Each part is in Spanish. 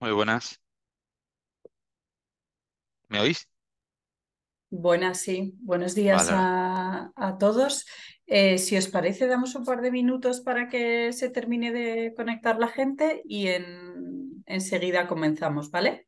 Muy buenas. ¿Me oís? Buenas, sí. Buenos días Vale, vale. a todos. Si os parece, damos un par de minutos para que se termine de conectar la gente y enseguida comenzamos, ¿vale?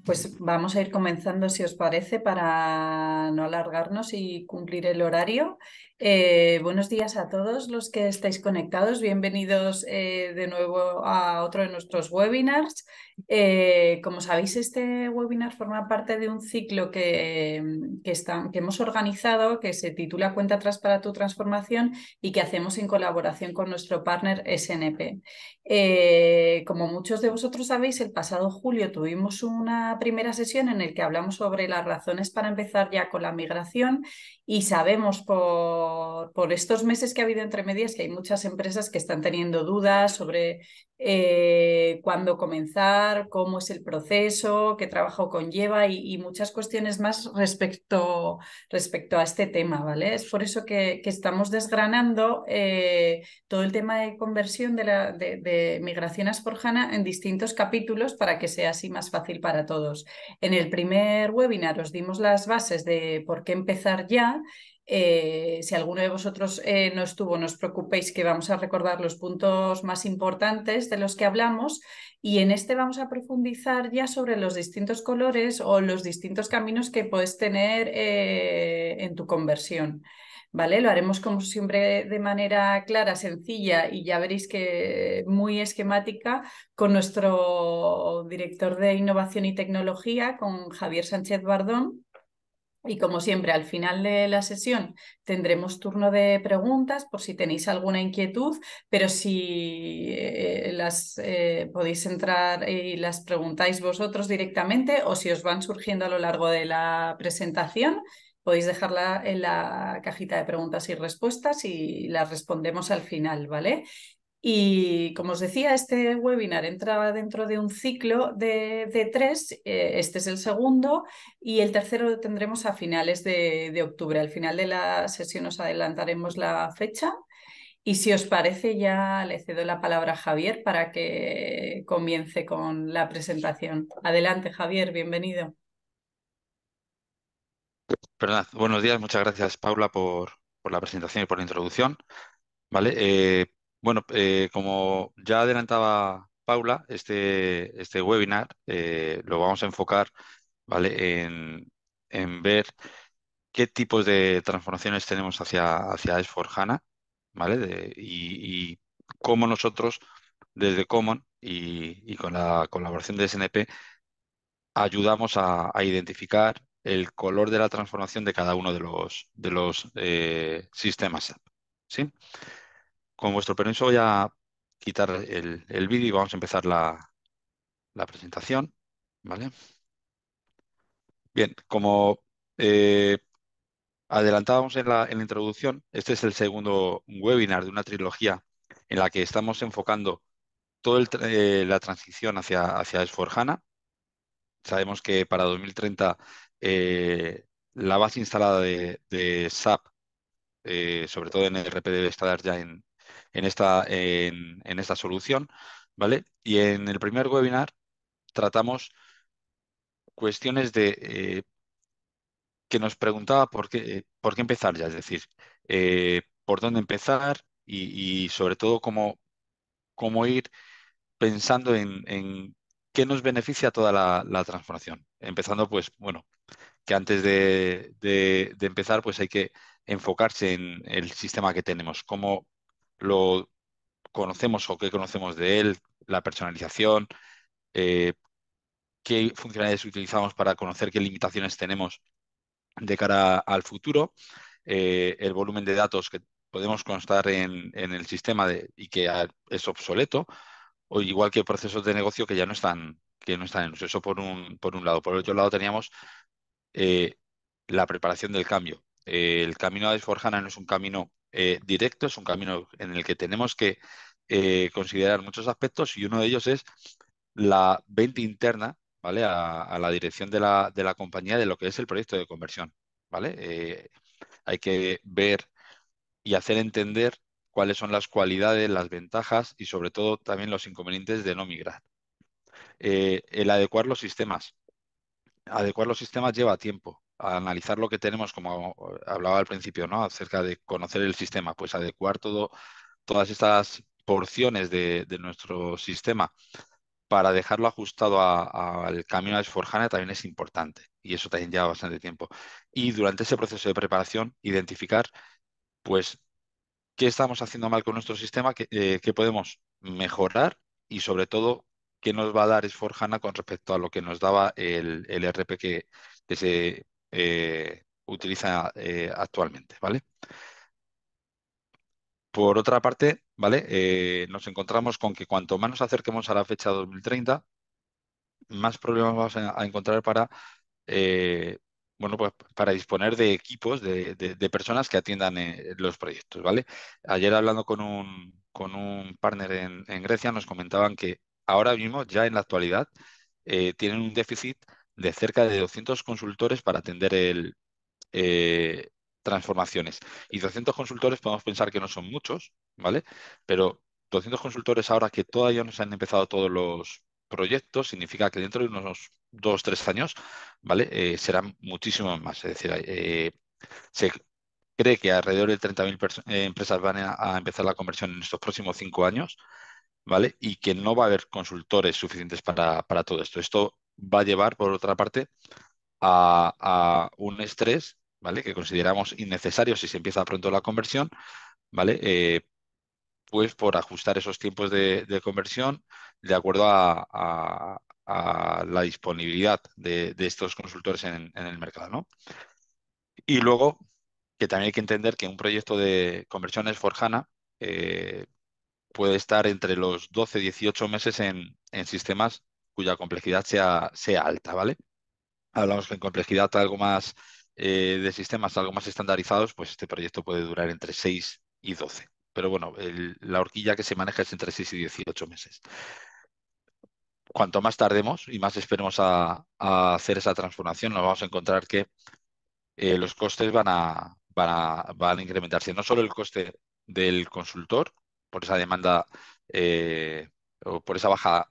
Pues vamos a ir comenzando, si os parece, para no alargarnos y cumplir el horario. Buenos días a todos los que estáis conectados. Bienvenidos de nuevo a otro de nuestros webinars. Como sabéis, este webinar forma parte de un ciclo que hemos organizado que se titula Cuenta atrás para tu transformación y que hacemos en colaboración con nuestro partner SNP. Como muchos de vosotros sabéis, el pasado julio tuvimos una primera sesión en la que hablamos sobre las razones para empezar ya con la migración y sabemos por estos meses que ha habido entre medias que hay muchas empresas que están teniendo dudas sobre cuándo comenzar, cómo es el proceso, qué trabajo conlleva y muchas cuestiones más respecto a este tema, ¿vale? Es por eso que estamos desgranando todo el tema de conversión de migración a S/4HANA en distintos capítulos para que sea así más fácil para todos. En el primer webinar os dimos las bases de por qué empezar ya. Si alguno de vosotros no estuvo, no os preocupéis que vamos a recordar los puntos más importantes de los que hablamos y en este vamos a profundizar ya sobre los distintos colores o los distintos caminos que puedes tener en tu conversión. ¿Vale? Lo haremos como siempre de manera clara, sencilla y ya veréis que muy esquemática con nuestro director de innovación y tecnología, con Javier Sánchez Bardón. Y como siempre, al final de la sesión tendremos turno de preguntas por si tenéis alguna inquietud, pero si las podéis entrar y las preguntáis vosotros directamente o si os van surgiendo a lo largo de la presentación, podéis dejarla en la cajita de preguntas y respuestas y las respondemos al final, ¿vale? Y como os decía, este webinar entra dentro de un ciclo de tres. Este es el segundo y el tercero lo tendremos a finales de octubre. Al final de la sesión os adelantaremos la fecha y si os parece ya le cedo la palabra a Javier para que comience con la presentación. Adelante, Javier, bienvenido. Perdón. Buenos días. Muchas gracias, Paula, por la presentación y por la introducción. Vale. Como ya adelantaba Paula, este webinar lo vamos a enfocar, ¿vale? En ver qué tipos de transformaciones tenemos hacia S/4HANA, ¿vale? Y cómo nosotros, desde Common y con la colaboración de SNP, ayudamos a identificar el color de la transformación de cada uno de los sistemas SAP. ¿Sí? Con vuestro permiso voy a quitar el vídeo y vamos a empezar la presentación. ¿Vale? Bien, como eh, adelantábamos en la introducción, este es el segundo webinar de una trilogía en la que estamos enfocando toda la transición hacia S/4HANA. Sabemos que para 2030 la base instalada de SAP, sobre todo en el RP, debe estar ya en esta solución, ¿vale? Y en el primer webinar tratamos cuestiones que nos preguntaba por qué empezar ya, es decir, por dónde empezar y sobre todo cómo ir pensando en qué nos beneficia toda la transformación. Empezando, pues, bueno, que antes de empezar, pues hay que enfocarse en el sistema que tenemos, cómo lo conocemos o qué conocemos de él, la personalización, eh, qué funcionalidades utilizamos para conocer qué limitaciones tenemos de cara al futuro, el volumen de datos que podemos constar en el sistema y que es obsoleto, o igual que procesos de negocio que no están en uso. Eso por un lado. Por el otro lado teníamos eh, la preparación del cambio. El camino a S/4HANA no es un camino directo, es un camino en el que tenemos que considerar muchos aspectos y uno de ellos es la venta interna, ¿vale? A la dirección de la compañía de lo que es el proyecto de conversión, ¿vale? Hay que ver y hacer entender cuáles son las cualidades, las ventajas y sobre todo también los inconvenientes de no migrar. El adecuar los sistemas. Adecuar los sistemas lleva tiempo. A analizar lo que tenemos, como hablaba al principio, ¿no? Acerca de conocer el sistema, pues adecuar todas estas porciones de nuestro sistema para dejarlo ajustado al camino de S/4HANA también es importante y eso también lleva bastante tiempo. Y durante ese proceso de preparación, identificar, pues, qué estamos haciendo mal con nuestro sistema, qué podemos mejorar y sobre todo qué nos va a dar S/4HANA con respecto a lo que nos daba el ERP que se utiliza actualmente, ¿vale? Por otra parte, ¿vale? Nos encontramos con que cuanto más nos acerquemos a la fecha 2030, más problemas vamos a encontrar eh, bueno, pues para disponer de equipos, de personas que atiendan los proyectos, ¿vale? Ayer hablando con un partner en Grecia nos comentaban que ahora mismo, ya en la actualidad, tienen un déficit de cerca de 200 consultores para atender eh, transformaciones. Y 200 consultores podemos pensar que no son muchos, ¿vale? Pero 200 consultores ahora que todavía no se han empezado todos los proyectos, significa que dentro de unos 2 o 3 años, ¿vale? Serán muchísimos más. Es decir, se cree que alrededor de 30.000 empresas van a empezar la conversión en estos próximos 5 años, ¿vale? Y que no va a haber consultores suficientes para todo esto. Esto va a llevar, por otra parte, a un estrés, ¿vale? Que consideramos innecesario si se empieza pronto la conversión, ¿vale? Pues por ajustar esos tiempos de conversión de acuerdo a la disponibilidad de estos consultores en el mercado, ¿no? Y luego, que también hay que entender que un proyecto de conversión S/4HANA puede estar entre los 12 y 18 meses en sistemas cuya complejidad sea alta, ¿vale? Hablamos que en complejidad algo más de sistemas, algo más estandarizados, pues este proyecto puede durar entre 6 y 12. Pero bueno, la horquilla que se maneja es entre 6 y 18 meses. Cuanto más tardemos y más esperemos a hacer esa transformación, nos vamos a encontrar que los costes van a incrementarse. No solo el coste del consultor, por esa demanda o por esa baja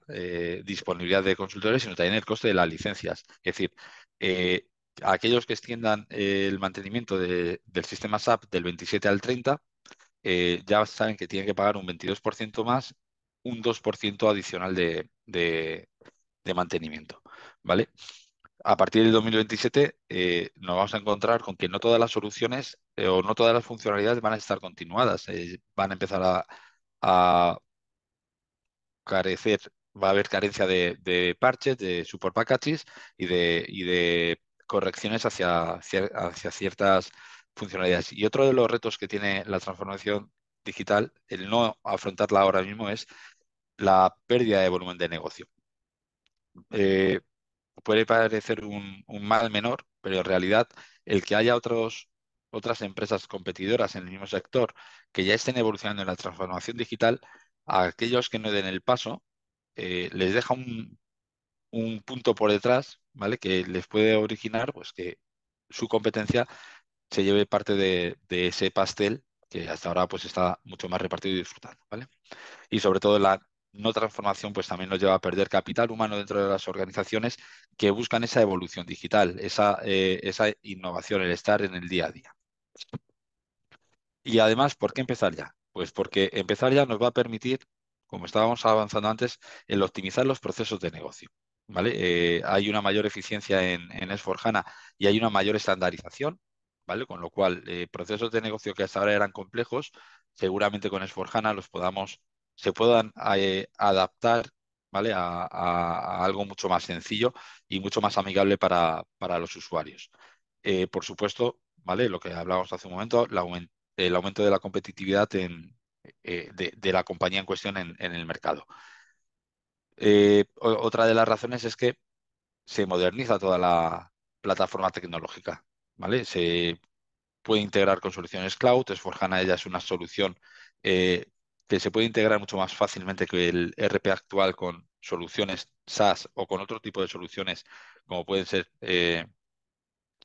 disponibilidad de consultores, sino también el coste de las licencias. Es decir, eh, aquellos que extiendan el mantenimiento del sistema SAP del 27 al 30, ya saben que tienen que pagar un 22% más, un 2% adicional de mantenimiento. ¿Vale? A partir del 2027 nos vamos a encontrar con que no todas las soluciones o no todas las funcionalidades van a estar continuadas. Van a empezar a carecer va a haber carencia de parches, de support packages y de correcciones hacia ciertas funcionalidades. Y otro de los retos que tiene la transformación digital, el no afrontarla ahora mismo, es la pérdida de volumen de negocio. Eh, Puede parecer un mal menor, pero en realidad el que haya otras empresas competidoras en el mismo sector que ya estén evolucionando en la transformación digital, a aquellos que no den el paso, les deja un punto por detrás, ¿vale? Que les puede originar, pues, que su competencia se lleve parte de ese pastel que hasta ahora pues está mucho más repartido y disfrutando, ¿vale? Y sobre todo la no transformación pues también nos lleva a perder capital humano dentro de las organizaciones que buscan esa evolución digital, esa innovación, el estar en el día a día. Y además, ¿por qué empezar ya? Pues porque empezar ya nos va a permitir, como estábamos avanzando antes, el optimizar los procesos de negocio. ¿Vale? Hay una mayor eficiencia en S/4HANA y hay una mayor estandarización, ¿vale? Con lo cual, procesos de negocio que hasta ahora eran complejos, seguramente con S/4HANA se puedan adaptar, ¿vale? A algo mucho más sencillo y mucho más amigable para los usuarios. Por supuesto, ¿vale? Lo que hablábamos hace un momento, el aumento de la competitividad de la compañía en cuestión en el mercado. Otra de las razones es que se moderniza toda la plataforma tecnológica, ¿vale? Se puede integrar con soluciones cloud. S/4HANA ya es una solución eh, que se puede integrar mucho más fácilmente que el ERP actual con soluciones SaaS o con otro tipo de soluciones como pueden ser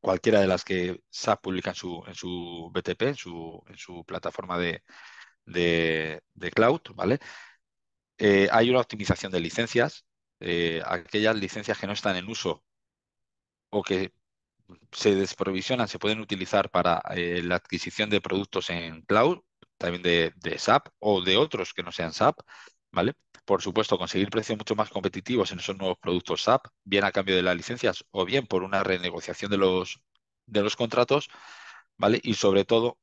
cualquiera de las que SAP publica en su BTP, en su plataforma de cloud, ¿vale? Hay una optimización de licencias. Aquellas licencias que no están en uso o que se desprovisionan se pueden utilizar para la adquisición de productos en cloud, también de SAP o de otros que no sean SAP, ¿vale? Por supuesto, conseguir precios mucho más competitivos en esos nuevos productos SAP, bien a cambio de las licencias o bien por una renegociación de los contratos, ¿vale? Y sobre todo,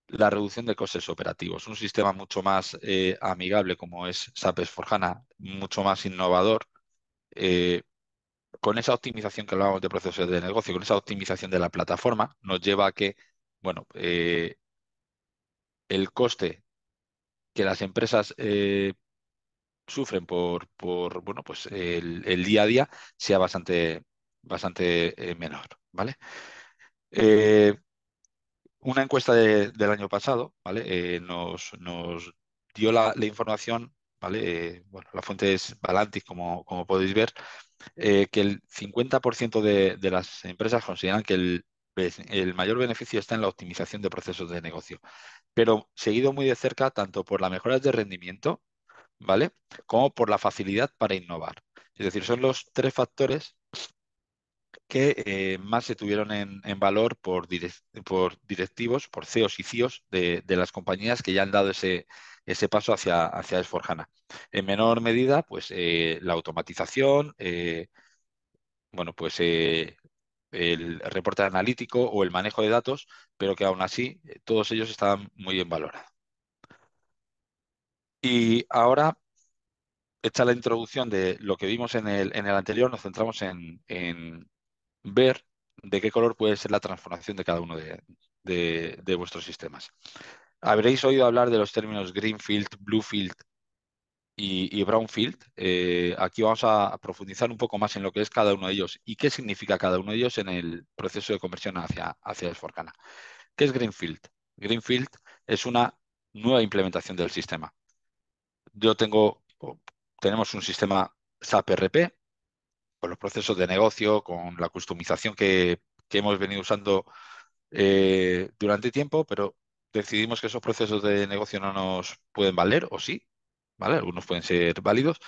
la reducción de costes operativos. Un sistema mucho más amigable como es SAP S/4HANA, mucho más innovador, eh, con esa optimización que hablábamos de procesos de negocio, con esa optimización de la plataforma, nos lleva a que, bueno, el coste que las empresas sufren bueno, pues el día a día sea bastante menor, ¿vale? Eh, una encuesta del año pasado, ¿vale? Nos dio la información, ¿vale? Bueno, la fuente es Valantic, como podéis ver, que el 50% de las empresas consideran que el mayor beneficio está en la optimización de procesos de negocio, pero seguido muy de cerca tanto por las mejoras de rendimiento, ¿vale? Como por la facilidad para innovar. Es decir, son los tres factores que más se tuvieron en valor por directivos, por CEOs y CIOs de las compañías que ya han dado ese paso hacia S/4HANA. En menor medida, pues la automatización, bueno, pues el reporte analítico o el manejo de datos, pero que aún así todos ellos estaban muy bien valorados. Y ahora, hecha la introducción de lo que vimos en el anterior, nos centramos en ver de qué color puede ser la transformación de cada uno de vuestros sistemas. Habréis oído hablar de los términos Greenfield, Bluefield y Brownfield. Aquí vamos a profundizar un poco más en lo que es cada uno de ellos y qué significa cada uno de ellos en el proceso de conversión hacia S/4HANA. ¿Qué es Greenfield? Greenfield es una nueva implementación del sistema. Yo tenemos un sistema SAP ERP con los procesos de negocio, con la customización que hemos venido usando durante tiempo, pero decidimos que esos procesos de negocio no nos pueden valer, o sí, ¿vale? Algunos pueden ser válidos,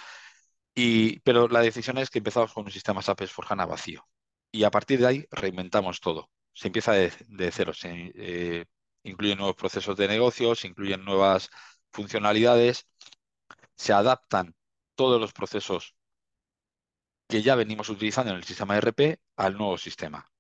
pero la decisión es que empezamos con un sistema SAP S/4HANA vacío. Y a partir de ahí reinventamos todo. Se empieza de cero. Se incluyen nuevos procesos de negocio, se incluyen nuevas funcionalidades, se adaptan todos los procesos que ya venimos utilizando en el sistema ERP al nuevo sistema,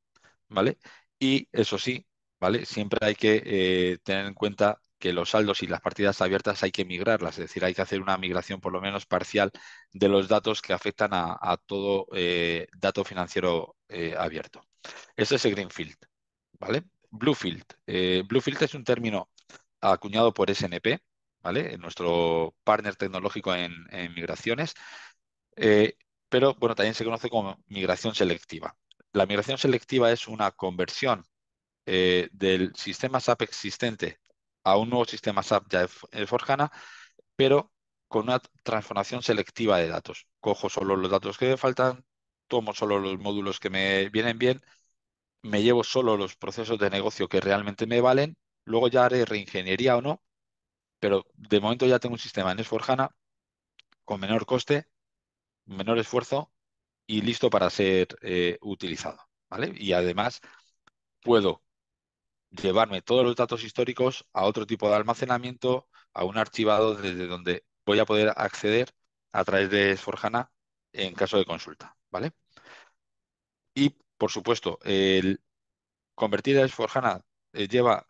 ¿vale? Y eso sí, ¿vale? Siempre hay que tener en cuenta que los saldos y las partidas abiertas hay que migrarlas, es decir, hay que hacer una migración por lo menos parcial de los datos que afectan a todo dato financiero abierto. Ese es el Greenfield, ¿vale? Bluefield. Bluefield es un término acuñado por SNP, ¿vale? Nuestro partner tecnológico en migraciones, eh, pero bueno, también se conoce como migración selectiva. La migración selectiva es una conversión del sistema SAP existente a un nuevo sistema SAP ya de S/4HANA, pero con una transformación selectiva de datos. Cojo solo los datos que me faltan, tomo solo los módulos que me vienen bien, me llevo solo los procesos de negocio que realmente me valen, luego ya haré reingeniería o no, pero de momento ya tengo un sistema en S/4HANA con menor coste, menor esfuerzo y listo para ser utilizado, ¿vale? Y además puedo llevarme todos los datos históricos a otro tipo de almacenamiento, a un archivado desde donde voy a poder acceder a través de S/4HANA en caso de consulta, ¿vale? Y, por supuesto, el convertir a S/4HANA lleva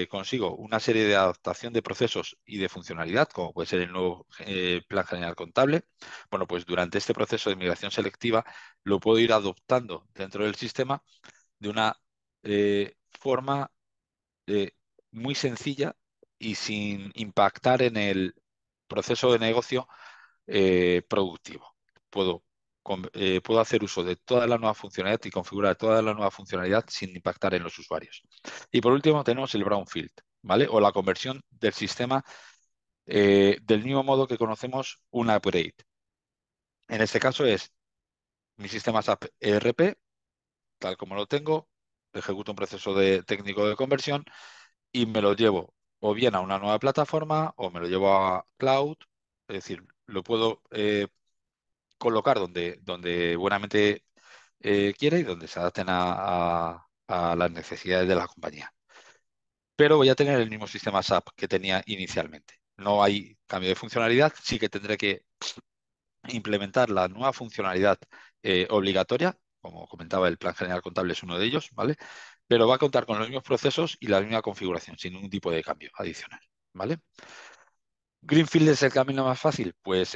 consigo una serie de adaptación de procesos y de funcionalidad, como puede ser el nuevo Plan General Contable. Bueno, pues durante este proceso de migración selectiva lo puedo ir adoptando dentro del sistema de una forma eh, muy sencilla y sin impactar en el proceso de negocio productivo. Puedo, puedo hacer uso de toda la nueva funcionalidad y configurar toda la nueva funcionalidad sin impactar en los usuarios. Y por último tenemos el brownfield, ¿vale? O la conversión del sistema del mismo modo que conocemos un upgrade. En este caso es mi sistema SAP ERP, tal como lo tengo, ejecuto un proceso técnico de conversión y me lo llevo o bien a una nueva plataforma o me lo llevo a cloud, es decir, lo puedo colocar donde buenamente quiera y donde se adapten a las necesidades de la compañía. Pero voy a tener el mismo sistema SAP que tenía inicialmente. No hay cambio de funcionalidad, sí que tendré que implementar la nueva funcionalidad obligatoria, como comentaba, el Plan General Contable es uno de ellos, ¿vale? Pero va a contar con los mismos procesos y la misma configuración, sin ningún tipo de cambio adicional, ¿vale? ¿Greenfield es el camino más fácil? Pues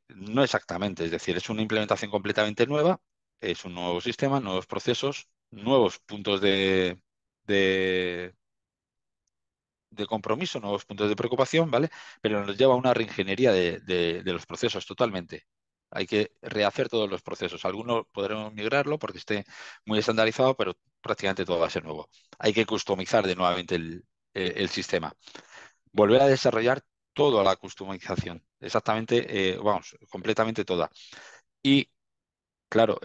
no exactamente, es decir, es una implementación completamente nueva, es un nuevo sistema, nuevos procesos, nuevos puntos de, de compromiso, nuevos puntos de preocupación, ¿vale? Pero nos lleva a una reingeniería de los procesos totalmente. Hay que rehacer todos los procesos. Algunos podremos migrarlo porque esté muy estandarizado, pero prácticamente todo va a ser nuevo. Hay que customizar de nuevamente el sistema. Volver a desarrollar toda la customización, exactamente, vamos, completamente toda. Y claro,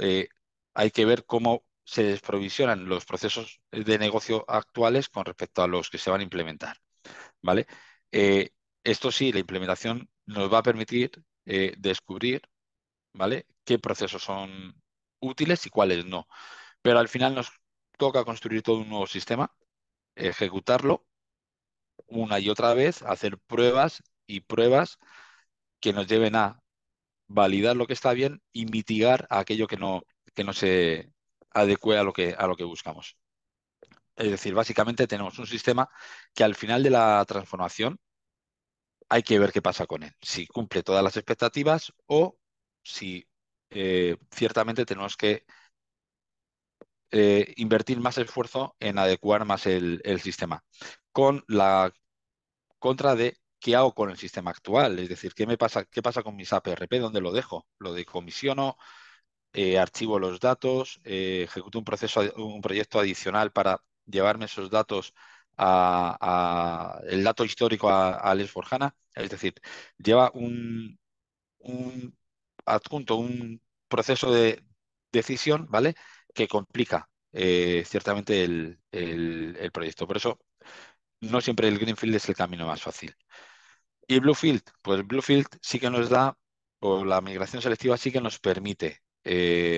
hay que ver cómo se desprovisionan los procesos de negocio actuales con respecto a los que se van a implementar. ¿Vale? Eh, Esto sí, la implementación nos va a permitir descubrir, ¿vale? Qué procesos son útiles y cuáles no. Pero al final nos toca construir todo un nuevo sistema, ejecutarlo una y otra vez, hacer pruebas y pruebas que nos lleven a validar lo que está bien y mitigar aquello que no se adecue a lo que buscamos. Es decir, básicamente tenemos un sistema que al final de la transformación hay que ver qué pasa con él, si cumple todas las expectativas o si ciertamente tenemos que invertir más esfuerzo en adecuar más el sistema, con la contra de qué hago con el sistema actual, es decir, qué pasa con mi SAP ERP, dónde lo dejo, lo decomisiono, archivo los datos, ejecuto un proceso, un proyecto adicional para llevarme esos datos el dato histórico al S/4HANA, es decir, lleva un adjunto, un proceso de decisión, ¿vale? Que complica ciertamente el proyecto. Por eso no siempre el Greenfield es el camino más fácil. ¿Y Bluefield? Pues Bluefield sí que nos da, o la migración selectiva sí que nos permite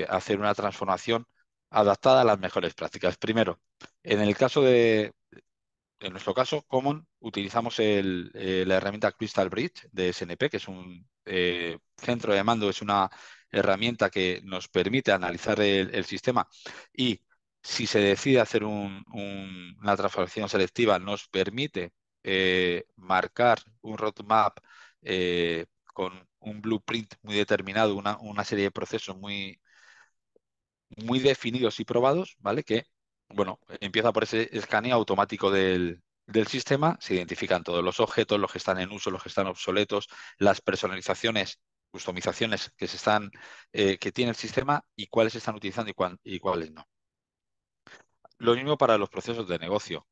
hacer una transformación adaptada a las mejores prácticas. Primero, en el caso en nuestro caso, Common, utilizamos la herramienta Crystal Bridge de SNP, que es un centro de mando, es una herramienta que nos permite analizar el sistema y si se decide hacer una transformación selectiva, nos permite marcar un roadmap con un blueprint muy determinado, una serie de procesos muy definidos y probados, ¿vale? Que, bueno, empieza por ese escaneo automático del sistema, se identifican todos los objetos, los que están en uso, los que están obsoletos, las personalizaciones, customizaciones que que tiene el sistema y cuáles se están utilizando y cuáles no. Lo mismo para los procesos de negocio.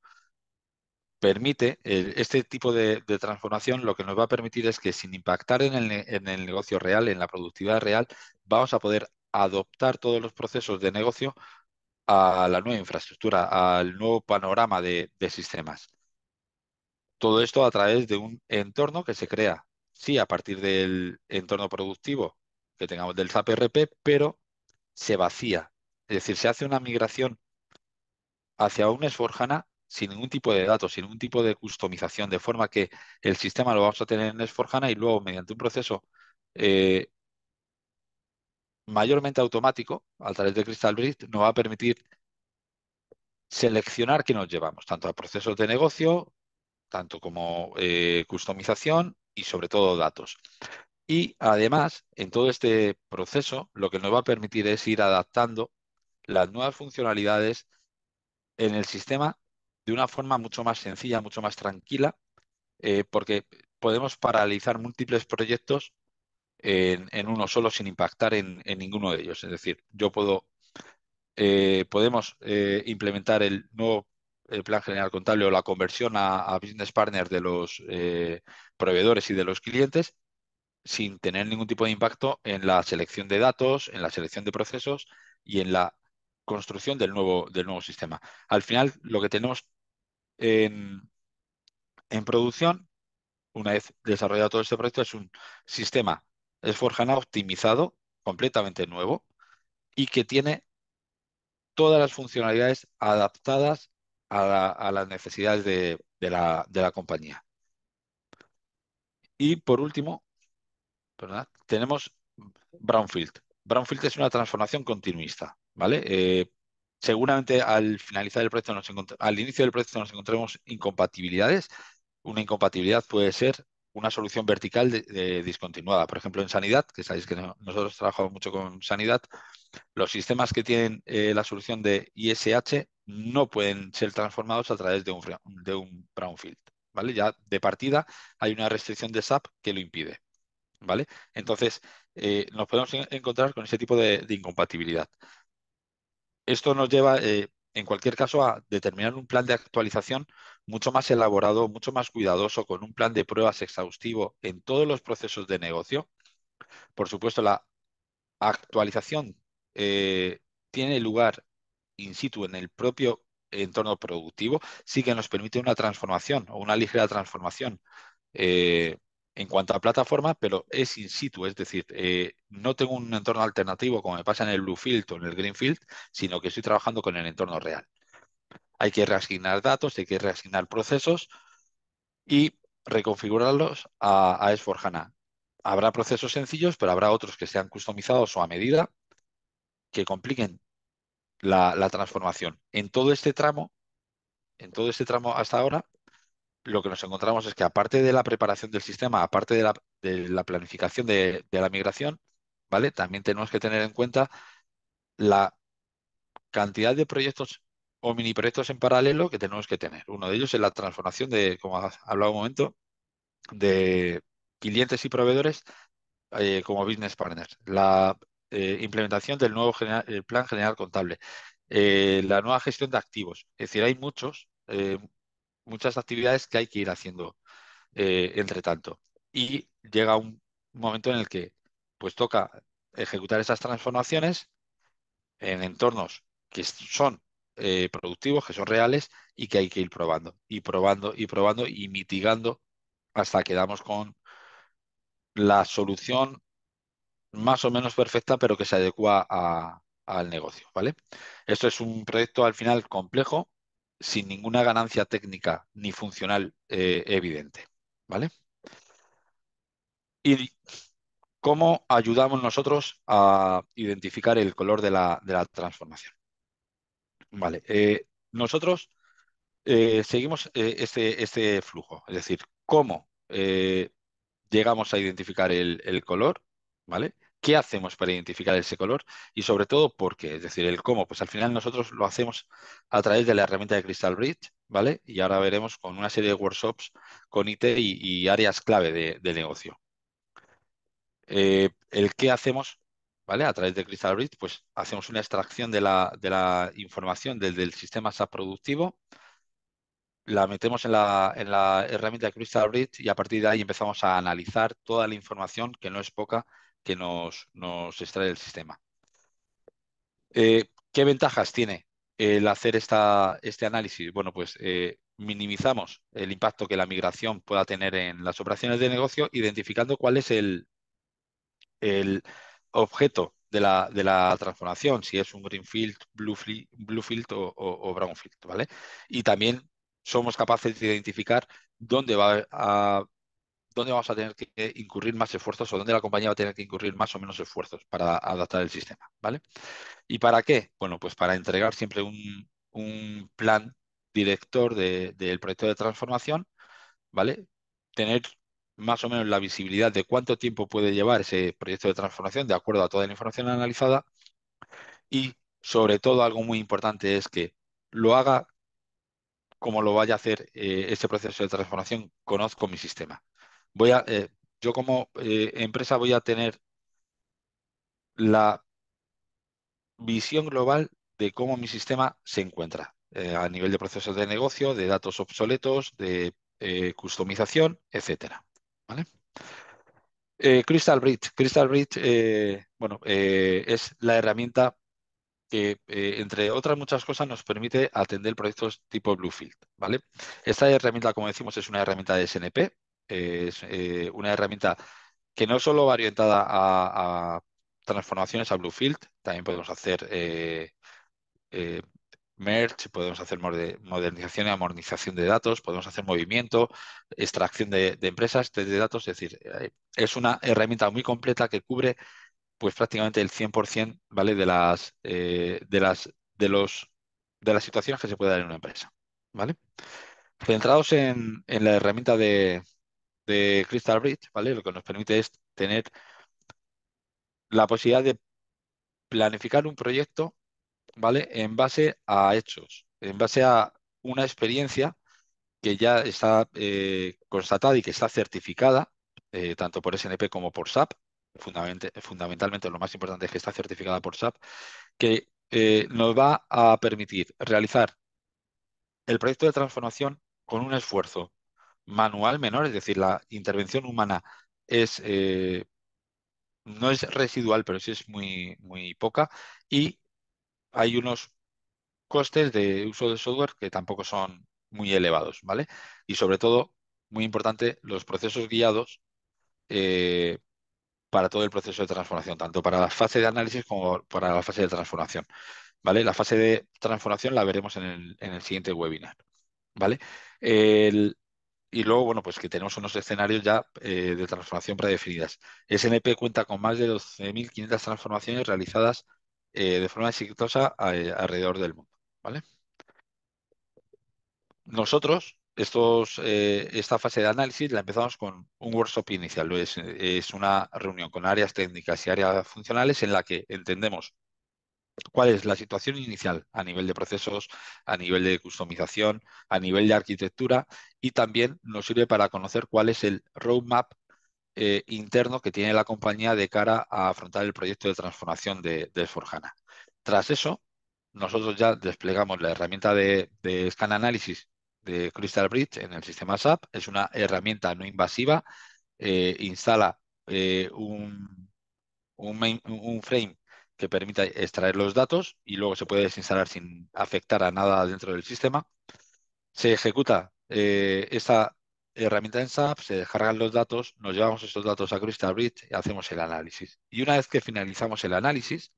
Permite, este tipo de transformación lo que nos va a permitir es que sin impactar en el negocio real, en la productividad real, vamos a poder adoptar todos los procesos de negocio a la nueva infraestructura, al nuevo panorama de sistemas. Todo esto a través de un entorno que se crea, sí, a partir del entorno productivo que tengamos del SAP ERP, pero se vacía. Es decir, se hace una migración hacia un S/4HANA sin ningún tipo de datos, sin ningún tipo de customización, de forma que el sistema lo vamos a tener en S/4HANA y luego mediante un proceso eh, mayormente automático, a través de Crystal Bridge, nos va a permitir seleccionar qué nos llevamos, tanto a procesos de negocio, tanto como customización y sobre todo datos. Y además, en todo este proceso, lo que nos va a permitir es ir adaptando las nuevas funcionalidades en el sistema de una forma mucho más sencilla, mucho más tranquila, porque podemos paralizar múltiples proyectos en uno solo sin impactar en ninguno de ellos. Es decir, podemos implementar el nuevo el plan general contable o la conversión a business partner de los proveedores y de los clientes sin tener ningún tipo de impacto en la selección de datos, en la selección de procesos y en la construcción del nuevo sistema. Al final, lo que tenemos en, en producción, una vez desarrollado todo este proyecto, es un sistema S/4HANA optimizado, completamente nuevo y que tiene todas las funcionalidades adaptadas a las necesidades de la compañía. Y por último, ¿verdad? Tenemos Brownfield. Brownfield es una transformación continuista, ¿vale? Seguramente al finalizar el proyecto, al inicio del proyecto nos encontremos incompatibilidades. Una incompatibilidad puede ser una solución vertical discontinuada. Por ejemplo, en sanidad, que sabéis que nosotros trabajamos mucho con sanidad, los sistemas que tienen la solución de ISH no pueden ser transformados a través de un brownfield, ¿vale? Ya de partida hay una restricción de SAP que lo impide, ¿vale? Entonces, nos podemos encontrar con ese tipo de incompatibilidad. Esto nos lleva, en cualquier caso, a determinar un plan de actualización mucho más elaborado, mucho más cuidadoso, con un plan de pruebas exhaustivo en todos los procesos de negocio. Por supuesto, la actualización tiene lugar in situ en el propio entorno productivo, sí que nos permite una transformación o una ligera transformación eh, en cuanto a plataforma, pero es in situ, es decir, no tengo un entorno alternativo como me pasa en el Bluefield o en el Greenfield, sino que estoy trabajando con el entorno real. Hay que reasignar datos, hay que reasignar procesos y reconfigurarlos a S/4HANA. Habrá procesos sencillos, pero habrá otros que sean customizados o a medida que compliquen la transformación. En todo este tramo hasta ahora, lo que nos encontramos es que aparte de la preparación del sistema, aparte de la planificación de la migración, ¿vale? También tenemos que tener en cuenta la cantidad de proyectos o mini proyectos en paralelo que tenemos que tener. Uno de ellos es la transformación de, como has hablado un momento, de clientes y proveedores como business partners, la implementación del nuevo el plan general contable, la nueva gestión de activos. Es decir, hay muchas actividades que hay que ir haciendo entre tanto. Y llega un momento en el que pues toca ejecutar esas transformaciones en entornos que son productivos, que son reales y que hay que ir probando y probando y probando y mitigando hasta que damos con la solución más o menos perfecta, pero que se adecua al negocio, ¿vale? Esto es un proyecto al final complejo, sin ninguna ganancia técnica ni funcional evidente, ¿vale? ¿Y cómo ayudamos nosotros a identificar el color de la transformación? Vale, nosotros seguimos este flujo, es decir, cómo llegamos a identificar el color, ¿vale? ¿Qué hacemos para identificar ese color? Y sobre todo, ¿por qué? Es decir, el cómo. Pues al final nosotros lo hacemos a través de la herramienta de Crystal Bridge, ¿vale? Y ahora veremos con una serie de workshops con IT y áreas clave de negocio. El qué hacemos, ¿vale? A través de Crystal Bridge, pues hacemos una extracción de la información del sistema SAP productivo, la metemos en la herramienta de Crystal Bridge y a partir de ahí empezamos a analizar toda la información, que no es poca, que nos extrae el sistema. ¿Qué ventajas tiene el hacer este análisis? Bueno, pues minimizamos el impacto que la migración pueda tener en las operaciones de negocio, identificando cuál es el objeto de la transformación, si es un greenfield, bluefield o brownfield, ¿vale? Y también somos capaces de identificar dónde dónde vamos a tener que incurrir más esfuerzos o dónde la compañía va a tener que incurrir más o menos esfuerzos para adaptar el sistema, ¿vale? ¿Y para qué? Bueno, pues para entregar siempre un plan director del proyecto de transformación, ¿vale? Tener más o menos la visibilidad de cuánto tiempo puede llevar ese proyecto de transformación de acuerdo a toda la información analizada y, sobre todo, algo muy importante es que lo haga como lo vaya a hacer este proceso de transformación, conozco mi sistema. Yo como empresa voy a tener la visión global de cómo mi sistema se encuentra a nivel de procesos de negocio, de datos obsoletos, de customización, etcétera. ¿Vale? Crystal Bridge, bueno, es la herramienta que, entre otras muchas cosas, nos permite atender proyectos tipo Bluefield, ¿vale? Esta herramienta, como decimos, es una herramienta de SNP, es una herramienta que no solo va orientada a transformaciones a Bluefield, también podemos hacer eh, merge, podemos hacer modernización y amortización de datos, podemos hacer movimiento, extracción de empresas de datos, es decir, es una herramienta muy completa que cubre pues prácticamente el 100%, ¿vale? De las situaciones que se puede dar en una empresa, ¿vale? Centrados en la herramienta de Crystal Bridge, ¿vale? Lo que nos permite es tener la posibilidad de planificar un proyecto, ¿vale? En base a hechos, en base a una experiencia que ya está constatada y que está certificada, tanto por SNP como por SAP. Fundamentalmente, lo más importante es que está certificada por SAP, que nos va a permitir realizar el proyecto de transformación con un esfuerzo manual menor, es decir, la intervención humana es, no es residual, pero sí es muy, muy poca, y hay unos costes de uso de software que tampoco son muy elevados, ¿vale? Y sobre todo, muy importante, los procesos guiados eh, para todo el proceso de transformación, tanto para la fase de análisis como para la fase de transformación, ¿vale? La fase de transformación la veremos en el siguiente webinar, ¿vale? El- y luego, bueno, pues que tenemos unos escenarios ya de transformación predefinidas. SNP cuenta con más de 12.500 transformaciones realizadas de forma exitosa alrededor del mundo, ¿vale? Nosotros, esta fase de análisis la empezamos con un workshop inicial. Es una reunión con áreas técnicas y áreas funcionales en la que entendemos cuál es la situación inicial a nivel de procesos, a nivel de customización, a nivel de arquitectura y también nos sirve para conocer cuál es el roadmap interno que tiene la compañía de cara a afrontar el proyecto de transformación de S/4HANA. Tras eso, nosotros ya desplegamos la herramienta de Scan Analysis de Crystal Bridge en el sistema SAP. Es una herramienta no invasiva, instala un frame que permita extraer los datos y luego se puede desinstalar sin afectar a nada dentro del sistema. Se ejecuta esta herramienta en SAP, se descargan los datos, nos llevamos esos datos a Crystal Bridge y hacemos el análisis. Y una vez que finalizamos el análisis,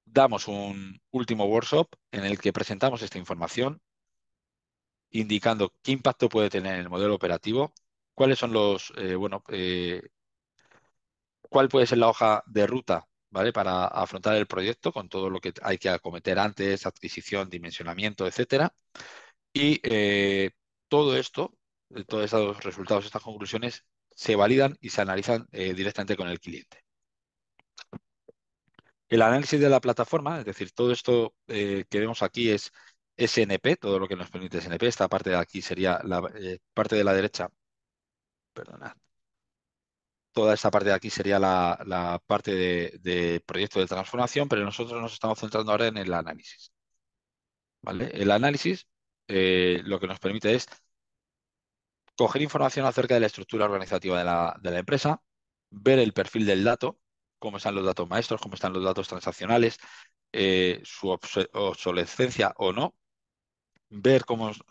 damos un último workshop en el que presentamos esta información, indicando qué impacto puede tener en el modelo operativo, cuáles son cuál puede ser la hoja de ruta, ¿vale? Para afrontar el proyecto con todo lo que hay que acometer antes, adquisición, dimensionamiento, etcétera. Y todo esto, todos estos resultados, estas conclusiones, se validan y se analizan directamente con el cliente. El análisis de la plataforma, es decir, todo esto que vemos aquí es SNP, todo lo que nos permite SNP. Esta parte de aquí sería la parte de la derecha, perdonad. Toda esta parte de aquí sería la parte de proyecto de transformación, pero nosotros nos estamos centrando ahora en el análisis. ¿Vale? El análisis lo que nos permite es coger información acerca de la estructura organizativa de la empresa, ver el perfil del dato, cómo están los datos maestros, cómo están los datos transaccionales, su obsolescencia o no, ver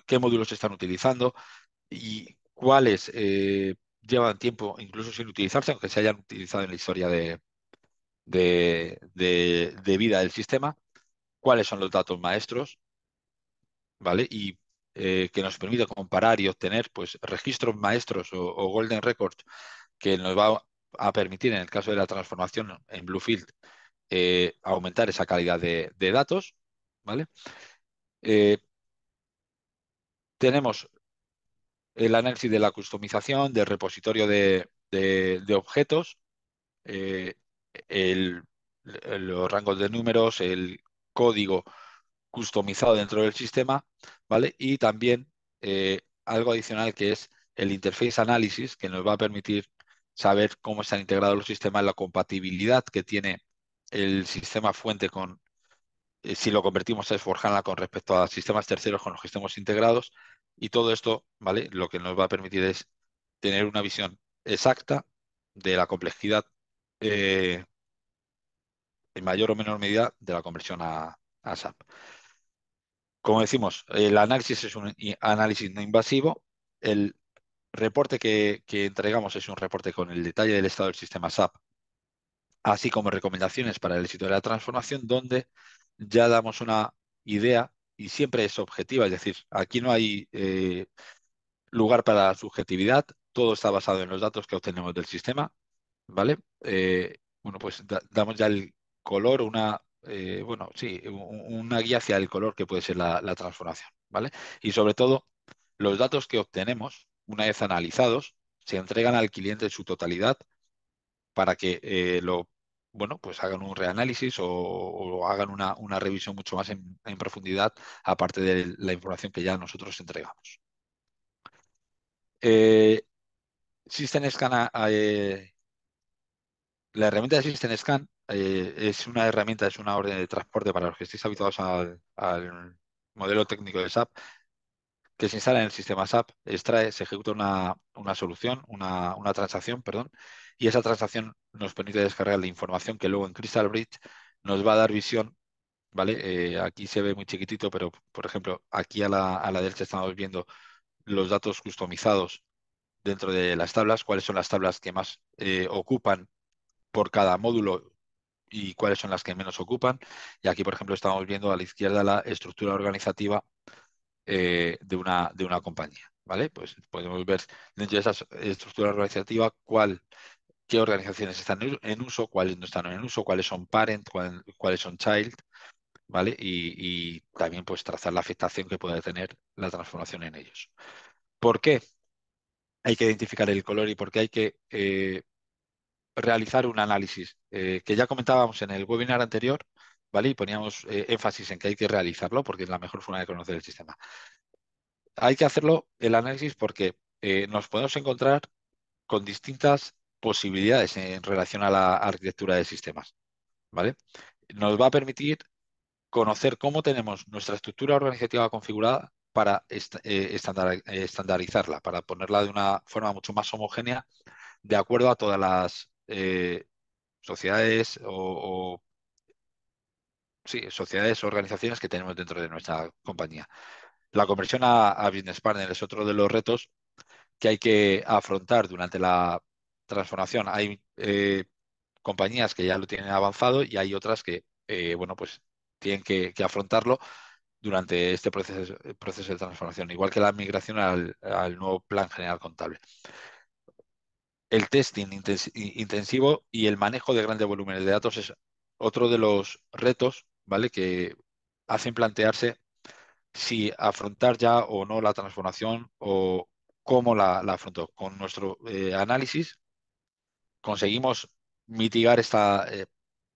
qué módulos se están utilizando y cuáles llevan tiempo incluso sin utilizarse, aunque se hayan utilizado en la historia de vida del sistema, cuáles son los datos maestros, ¿vale? Y que nos permite comparar y obtener pues, registros maestros o golden records que nos va a permitir, en el caso de la transformación en Bluefield, aumentar esa calidad de datos, ¿vale? Eh, tenemos el análisis de la customización, del repositorio de objetos, eh, el- los rangos de números, el código customizado dentro del sistema, ¿vale? Y también algo adicional que es el interface análisis, que nos va a permitir saber cómo están integrados los sistemas, la compatibilidad que tiene el sistema fuente con, si lo convertimos a S/4HANA con respecto a sistemas terceros con los que estemos integrados. Y todo esto, ¿vale? Lo que nos va a permitir es tener una visión exacta de la complejidad eh, en mayor o menor medida de la conversión a SAP. Como decimos, el análisis es un análisis no invasivo. El reporte que entregamos es un reporte con el detalle del estado del sistema SAP, así como recomendaciones para el éxito de la transformación, donde ya damos una idea y siempre es objetiva, es decir, aquí no hay lugar para la subjetividad, todo está basado en los datos que obtenemos del sistema, ¿vale? Bueno, pues damos ya el color, bueno, sí, una guía hacia el color que puede ser la transformación, ¿vale? Y sobre todo, los datos que obtenemos, una vez analizados, se entregan al cliente en su totalidad para que bueno, pues hagan un reanálisis o hagan una revisión mucho más en profundidad, aparte de la información que ya nosotros entregamos. Eh, System Scan La herramienta de System Scan es una herramienta, es una orden de transporte para los que estéis habituados al modelo técnico de SAP, que se instala en el sistema SAP, se ejecuta una solución, una transacción, perdón, y esa transacción nos permite descargar la información que luego en Crystal Bridge nos va a dar visión, ¿vale? Aquí se ve muy chiquitito, pero por ejemplo, aquí a la derecha estamos viendo los datos customizados dentro de las tablas, cuáles son las tablas que más ocupan por cada módulo y cuáles son las que menos ocupan. Y aquí, por ejemplo, estamos viendo a la izquierda la estructura organizativa de una compañía. ¿Vale? Pues podemos ver dentro de esa estructura organizativa qué organizaciones están en uso, cuáles no están en uso, cuáles son parent, cuáles son child, ¿vale? Y también pues trazar la afectación que puede tener la transformación en ellos. ¿Por qué hay que identificar el color y por qué hay que realizar un análisis que ya comentábamos en el webinar anterior, ¿vale? Y poníamos énfasis en que hay que realizarlo porque es la mejor forma de conocer el sistema. Hay que hacerlo el análisis porque nos podemos encontrar con distintas posibilidades en relación a la arquitectura de sistemas, ¿vale? Nos va a permitir conocer cómo tenemos nuestra estructura organizativa configurada para estandarizarla, para ponerla de una forma mucho más homogénea de acuerdo a todas las sociedades sí, sociedades o organizaciones que tenemos dentro de nuestra compañía. La conversión a Business Partner es otro de los retos que hay que afrontar durante la transformación. Hay compañías que ya lo tienen avanzado y hay otras que, bueno, pues tienen que afrontarlo durante este proceso de transformación, igual que la migración al nuevo plan general contable. El testing intensivo y el manejo de grandes volúmenes de datos es otro de los retos, ¿vale? Que hacen plantearse si afrontar ya o no la transformación o cómo la afrontó. Con nuestro análisis conseguimos mitigar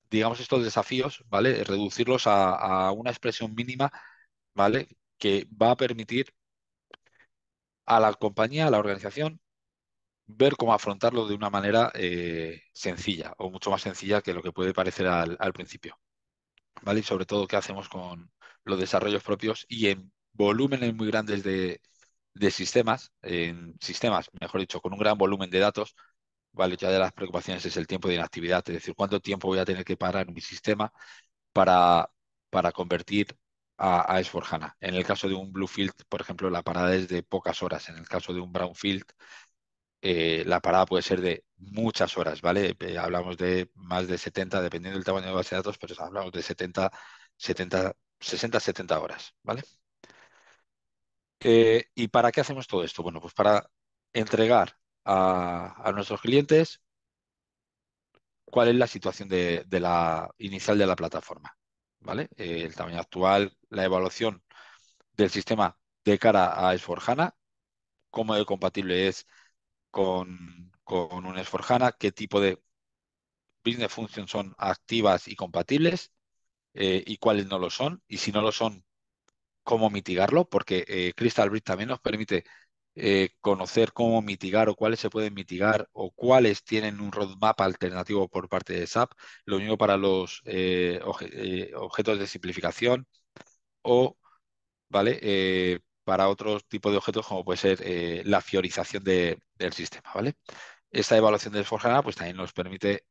digamos, estos desafíos, ¿vale? Reducirlos a una expresión mínima, ¿vale? Que va a permitir a la compañía, a la organización, ver cómo afrontarlo de una manera sencilla o mucho más sencilla que lo que puede parecer al principio, ¿vale? Y sobre todo qué hacemos con los desarrollos propios y en volúmenes muy grandes de sistemas, en sistemas, mejor dicho, con un gran volumen de datos, ¿vale? Ya de las preocupaciones es el tiempo de inactividad, es decir, cuánto tiempo voy a tener que parar en mi sistema para, para convertir a S/4HANA. En el caso de un Bluefield, por ejemplo, la parada es de pocas horas. En el caso de un Brownfield, la parada puede ser de muchas horas, ¿vale? Hablamos de más de 70, dependiendo del tamaño de base de datos, pero hablamos de 60, 70 horas, ¿vale? ¿Y para qué hacemos todo esto? Bueno, pues para entregar a nuestros clientes cuál es la situación de la inicial de la plataforma, ¿vale? El tamaño actual, la evaluación del sistema de cara a S/4HANA, cómo de compatible es con un S/4HANA, qué tipo de business functions son activas y compatibles y cuáles no lo son, y si no lo son, cómo mitigarlo, porque Crystal Bridge también nos permite conocer cómo mitigar o cuáles se pueden mitigar o cuáles tienen un roadmap alternativo por parte de SAP, lo único para los objetos de simplificación o, ¿vale? Para otros tipos de objetos como puede ser la fiorización del sistema, ¿vale? Esta evaluación de S/4HANA pues también nos permite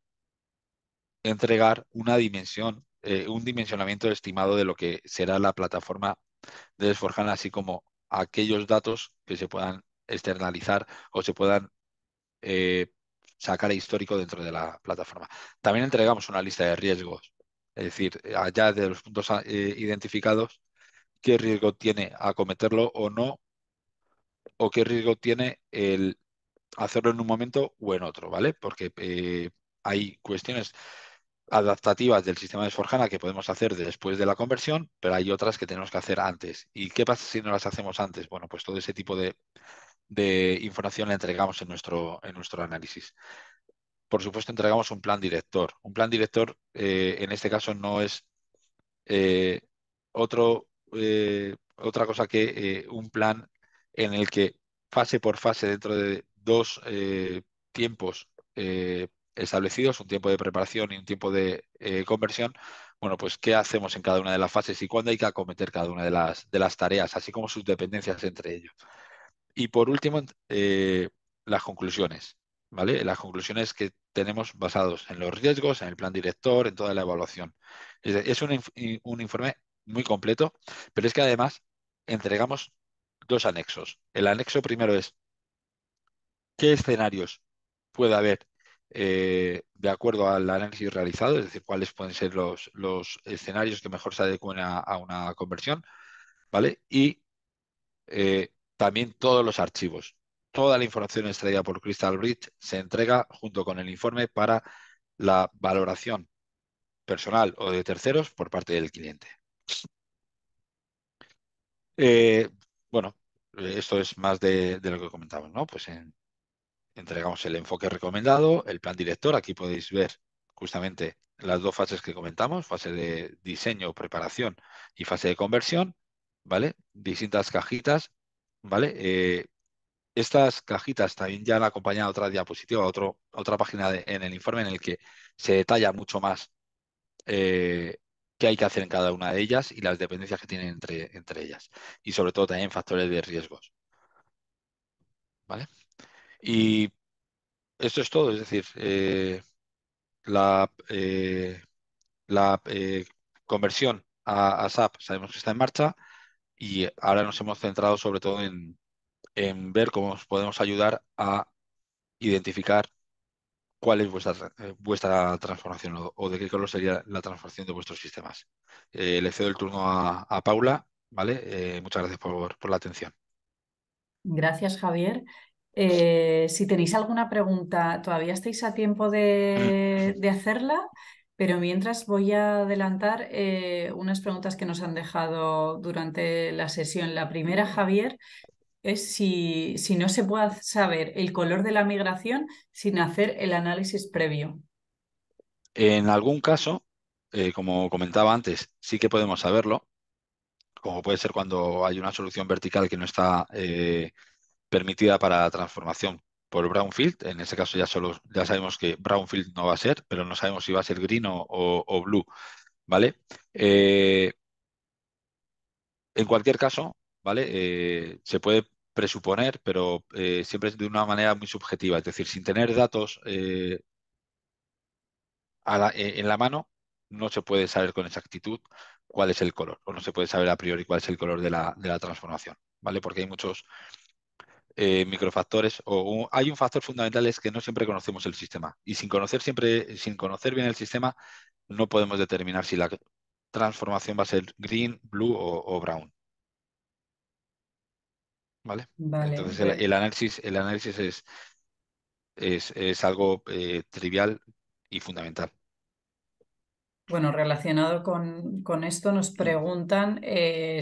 entregar una dimensión, un dimensionamiento estimado de lo que será la plataforma de S/4HANA, así como aquellos datos que se puedan externalizar o se puedan eh, sacar a histórico dentro de la plataforma. También entregamos una lista de riesgos, es decir, allá de los puntos identificados, qué riesgo tiene acometerlo o no, o qué riesgo tiene el hacerlo en un momento o en otro, ¿vale? Porque hay cuestiones adaptativas del sistema de S/4HANA que podemos hacer después de la conversión, pero hay otras que tenemos que hacer antes. ¿Y qué pasa si no las hacemos antes? Bueno, pues todo ese tipo de información la entregamos en nuestro análisis. Por supuesto, entregamos un plan director. Un plan director, en este caso, no es eh, otra cosa que un plan en el que fase por fase, dentro de dos tiempos establecidos, un tiempo de preparación y un tiempo de conversión, bueno, pues qué hacemos en cada una de las fases y cuándo hay que acometer cada una de las tareas, así como sus dependencias entre ellos. Y por último, las conclusiones, ¿vale? Las conclusiones que tenemos basados en los riesgos, en el plan director, en toda la evaluación. Es un informe muy completo, pero es que además entregamos dos anexos. El anexo primero es qué escenarios puede haber de acuerdo al análisis realizado, es decir, cuáles pueden ser los escenarios que mejor se adecuen a una conversión, ¿vale? Y también todos los archivos. Toda la información extraída por Crystal Bridge se entrega junto con el informe para la valoración personal o de terceros por parte del cliente. Eh, bueno, esto es más de lo que comentamos, ¿no? Pues entregamos el enfoque recomendado, el plan director. Aquí podéis ver justamente las dos fases que comentamos, fase de diseño, preparación y fase de conversión, ¿vale? Distintas cajitas, ¿vale? Estas cajitas también ya han acompañado otra diapositiva, otra página en el informe en el que se detalla mucho más eh, qué hay que hacer en cada una de ellas y las dependencias que tienen entre ellas. Y sobre todo también factores de riesgos, ¿vale? Y esto es todo, es decir, la, eh, la conversión a SAP sabemos que está en marcha y ahora nos hemos centrado sobre todo en ver cómo os podemos ayudar a identificar cuál es vuestra transformación o de qué color sería la transformación de vuestros sistemas. Le cedo el turno a Paula, ¿vale? Muchas gracias por la atención. Gracias, Javier. Si tenéis alguna pregunta, todavía estáis a tiempo de hacerla. Pero mientras voy a adelantar unas preguntas que nos han dejado durante la sesión. La primera, Javier, es si no se puede saber el color de la migración sin hacer el análisis previo. En algún caso, como comentaba antes, sí que podemos saberlo, como puede ser cuando hay una solución vertical que no está permitida para transformación por brownfield. En ese caso ya sabemos que brownfield no va a ser, pero no sabemos si va a ser green o blue, ¿vale? Eh, en cualquier caso, ¿vale? Se puede presuponer, pero siempre es de una manera muy subjetiva, es decir, sin tener datos en la mano, no se puede saber con exactitud cuál es el color, o no se puede saber a priori cuál es el color de la transformación, ¿vale? Porque hay muchos microfactores, hay un factor fundamental, es que no siempre conocemos el sistema, y sin conocer bien el sistema, no podemos determinar si la transformación va a ser green, blue o brown, ¿vale? Vale, Entonces el análisis es algo trivial y fundamental. bueno, relacionado con esto, nos Mm. preguntan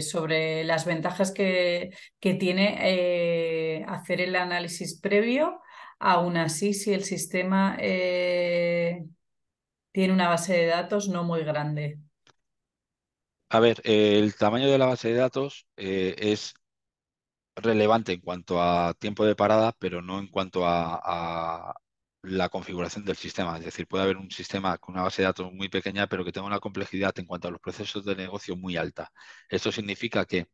sobre las ventajas que tiene hacer el análisis previo. Aún así, si el sistema tiene una base de datos no muy grande. A ver, el tamaño de la base de datos es relevante en cuanto a tiempo de parada, pero no en cuanto a la configuración del sistema. Es decir, puede haber un sistema con una base de datos muy pequeña, pero que tenga una complejidad en cuanto a los procesos de negocio muy alta. Esto significa que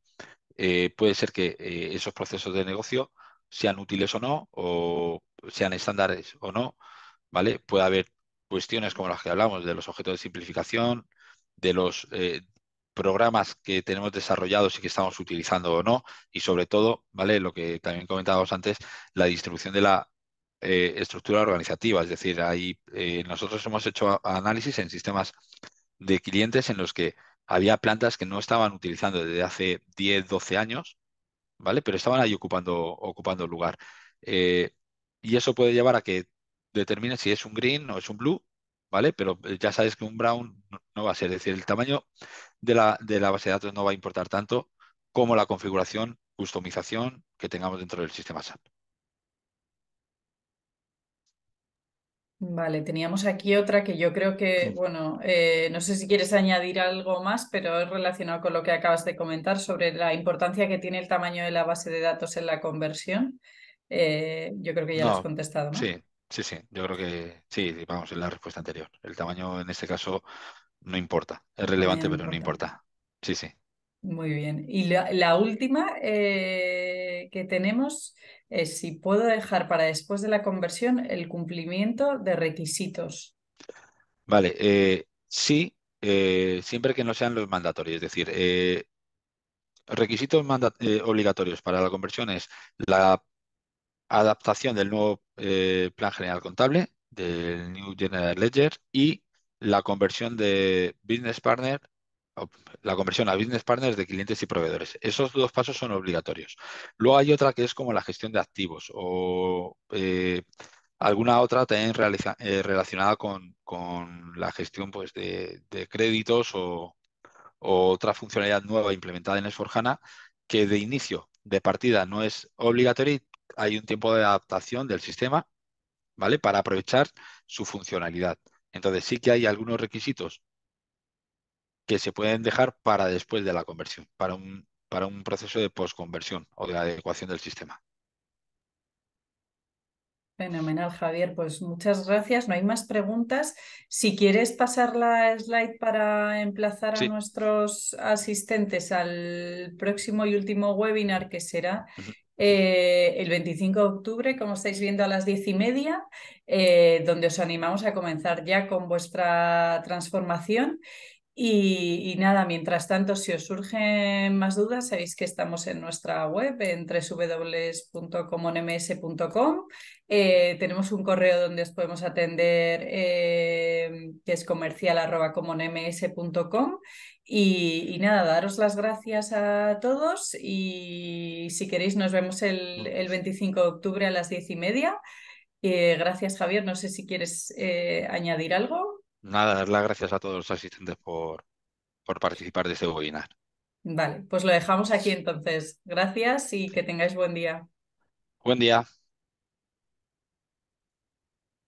puede ser que esos procesos de negocio sean útiles o no, o sean estándares o no, ¿vale? Puede haber cuestiones como las que hablamos de los objetos de simplificación, de los programas que tenemos desarrollados y que estamos utilizando o no, y sobre todo, ¿vale? Lo que también comentábamos antes, la distribución de la estructura organizativa. Es decir, nosotros hemos hecho análisis en sistemas de clientes en los que había plantas que no estaban utilizando desde hace 10 12 años, ¿vale? Pero estaban ahí ocupando lugar. Eh, y eso puede llevar a que determine si es un green o es un blue, ¿vale? Pero ya sabes que un brown no va a ser. Es decir, el tamaño de la base de datos no va a importar tanto como la configuración, customización que tengamos dentro del sistema SAP. Vale, teníamos aquí otra que yo creo que, Mm. bueno, no sé si quieres añadir algo más, pero es relacionado con lo que acabas de comentar sobre la importancia que tiene el tamaño de la base de datos en la conversión. Yo creo que ya lo has No, contestado, ¿no? sí, sí, sí. Yo creo que sí, vamos, en la respuesta anterior. El tamaño en este caso no importa. Es El tamaño relevante, no pero no importa. importa. Sí, sí. Muy bien. Y la última que tenemos es si puedo dejar para después de la conversión el cumplimiento de requisitos. Vale, sí, siempre que no sean los mandatorios. Es decir, requisitos obligatorios para la conversión es la adaptación del nuevo Plan General Contable, del New General Ledger, y la conversión de Business Partner, o la conversión a Business Partners de clientes y proveedores. Esos dos pasos son obligatorios. Luego hay otra que es como la gestión de activos o alguna otra también relacionada con la gestión pues, de créditos o otra funcionalidad nueva implementada en S/4HANA que de inicio, de partida, no es obligatoria y hay un tiempo de adaptación del sistema, ¿vale? Para aprovechar su funcionalidad. Entonces sí que hay algunos requisitos que se pueden dejar para después de la conversión, para un proceso de posconversión o de adecuación del sistema. Fenomenal, Javier. Pues muchas gracias. No hay más preguntas. Si quieres pasar la slide para emplazar a Sí. nuestros asistentes al próximo y último webinar, que será Ujú, ujú. el 25 de octubre, como estáis viendo, a las 10:30, donde os animamos a comenzar ya con vuestra transformación. Y nada, mientras tanto, si os surgen más dudas, sabéis que estamos en nuestra web, en www.comonms.com. Tenemos un correo donde os podemos atender, que es comercial@comonms.com. Y nada, daros las gracias a todos y si queréis nos vemos el 25 de octubre a las 10:30. Gracias, Javier. No sé si quieres añadir algo. Nada, dar las gracias a todos los asistentes por participar de este webinar. Vale, pues lo dejamos aquí entonces. Gracias y que tengáis buen día. Buen día.